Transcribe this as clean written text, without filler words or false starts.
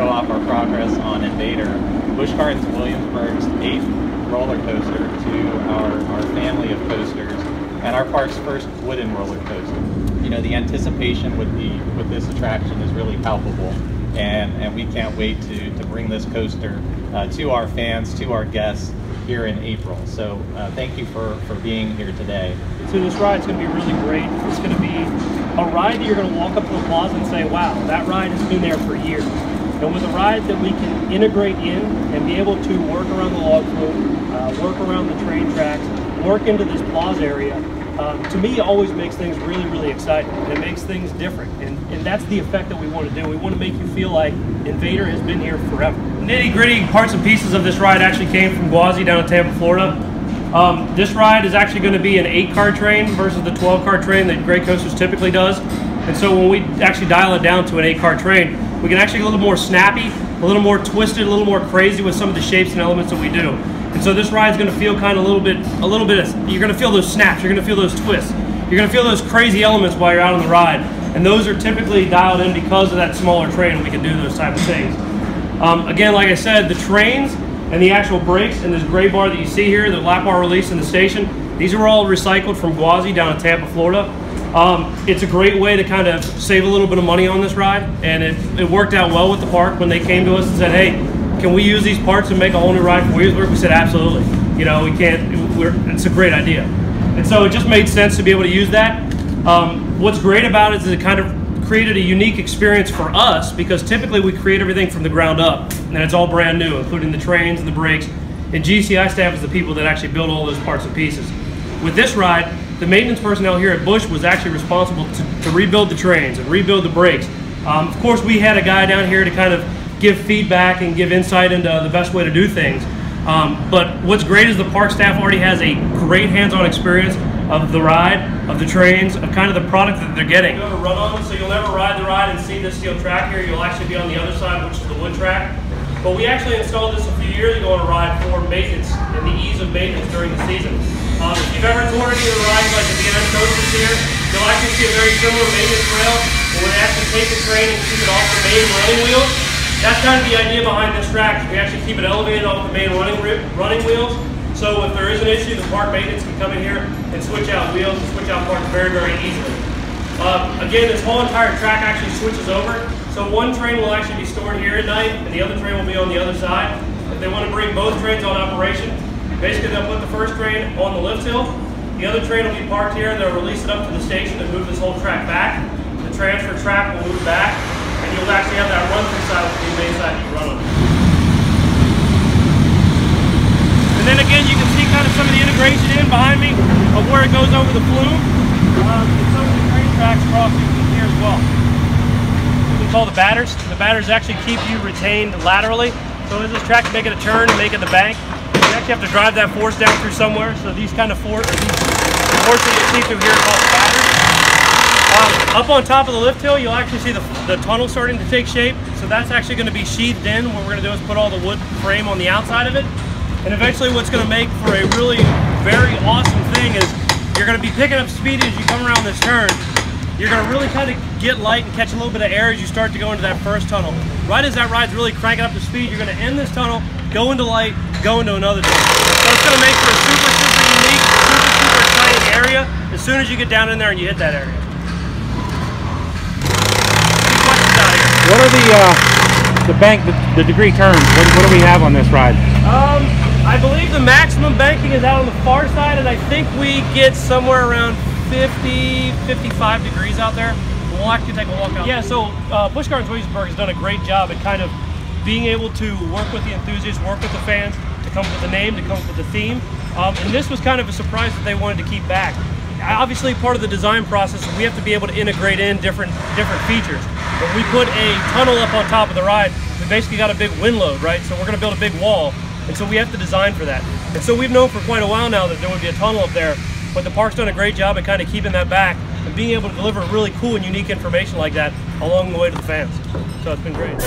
show off our progress on Invader. Busch is Williamsburg's 8th roller coaster to our family of coasters, and our park's first wooden roller coaster. You know, the anticipation with this attraction is really palpable, and we can't wait to bring this coaster to our fans, to our guests here in April. So thank you for being here today. So this ride's going to be really great. It's going to be a ride that you're going to walk up to the plaza and say, wow, that ride has been there for years. And with a ride that we can integrate in and be able to work around the log flume, work around the train tracks, work into this plaza area, to me always makes things really, really exciting. And it makes things different. And that's the effect that we want to do. We want to make you feel like Invader has been here forever. Nitty-gritty parts and pieces of this ride actually came from Gwazi down in Tampa, Florida. This ride is actually going to be an 8-car train versus the 12-car train that Great Coasters typically does. And so when we actually dial it down to an 8-car train, we can actually get a little more snappy, a little more twisted, a little more crazy with some of the shapes and elements that we do. And so this ride is going to feel kind of a little bit of, you're going to feel those snaps, you're going to feel those twists, you're going to feel those crazy elements while you're out on the ride. And those are typically dialed in because of that smaller train, and we can do those type of things. Again, like I said, the trains and the actual brakes and this gray bar that you see here, the lap bar release in the station, these are all recycled from Gwazi down in Tampa, Florida. It's a great way to kind of save a little bit of money on this ride, and it worked out well with the park when they came to us and said, hey, can we use these parts and make a whole new ride for Williamsburg? We said, absolutely. You know, we can't, it's a great idea. And so it just made sense to be able to use that. What's great about it is it kind of created a unique experience for us, because typically we create everything from the ground up, and it's all brand new, including the trains and the brakes. And GCI staff is the people that actually build all those parts and pieces. With this ride, the maintenance personnel here at Busch was actually responsible to rebuild the trains and rebuild the brakes. Of course, we had a guy down here to kind of give feedback and give insight into the best way to do things. But what's great is the park staff already has a great hands-on experience of the ride, of the trains, of kind of the product that they're getting. You'll never run on, so you'll never ride the ride and see this steel track here. You'll actually be on the other side, which is the wood track. But we actually installed this a few years ago on a ride for maintenance and the ease of maintenance during the season. If you've ever toured any of the rides like the BNS coasters here, you'll actually see a very similar maintenance rail where they actually take the train and keep it off the main running wheels. That's kind of the idea behind this track. We actually keep it elevated off the main running wheels. So if there is an issue, the park maintenance can come in here and switch out wheels and switch out parts very, very easily. Again, this whole entire track actually switches over. So one train will actually be stored here at night, and the other train will be on the other side. If they want to bring both trains on operation, basically they'll put the first train on the lift hill, the other train will be parked here, and they'll release it up to the station and move this whole track back. The transfer track will move back, and you'll actually have that run-through side with the main side you run on. And then again, you can see kind of some of the integration in behind me of where it goes over the flume. And some of the train tracks crossing here as well. We call the batters. The batters actually keep you retained laterally. So as this track's making a turn and making the bank, you actually have to drive that force down through somewhere. So these kind of forces that you see through here are called the batters. Up on top of the lift hill, you'll actually see the tunnel starting to take shape. So that's actually going to be sheathed in. What we're going to do is put all the wood frame on the outside of it. And eventually what's going to make for a really very awesome thing is you're going to be picking up speed as you come around this turn. You're going to really kind of get light and catch a little bit of air as you start to go into that first tunnel. Right as that ride's really cranking up the speed, you're going to end this tunnel, go into light, go into another tunnel. So it's going to make for a super, super unique, super exciting area as soon as you get down in there and you hit that area. What are the degree turns? What do we have on this ride? I believe the maximum banking is out on the far side, and I think we get somewhere around 50, 55 degrees out there. We'll actually take a walk out. Yeah, so Busch Williamsburg has done a great job at kind of being able to work with the enthusiasts, work with the fans, to come up with a name, to come up with a theme. And this was kind of a surprise that they wanted to keep back. Obviously, part of the design process, we have to be able to integrate in different features. When we put a tunnel up on top of the ride, we basically got a big wind load, right? So we're going to build a big wall. And so we have to design for that. And so we've known for quite a while now that there would be a tunnel up there, but the park's done a great job at kind of keeping that back and being able to deliver really cool and unique information like that along the way to the fans. So it's been great.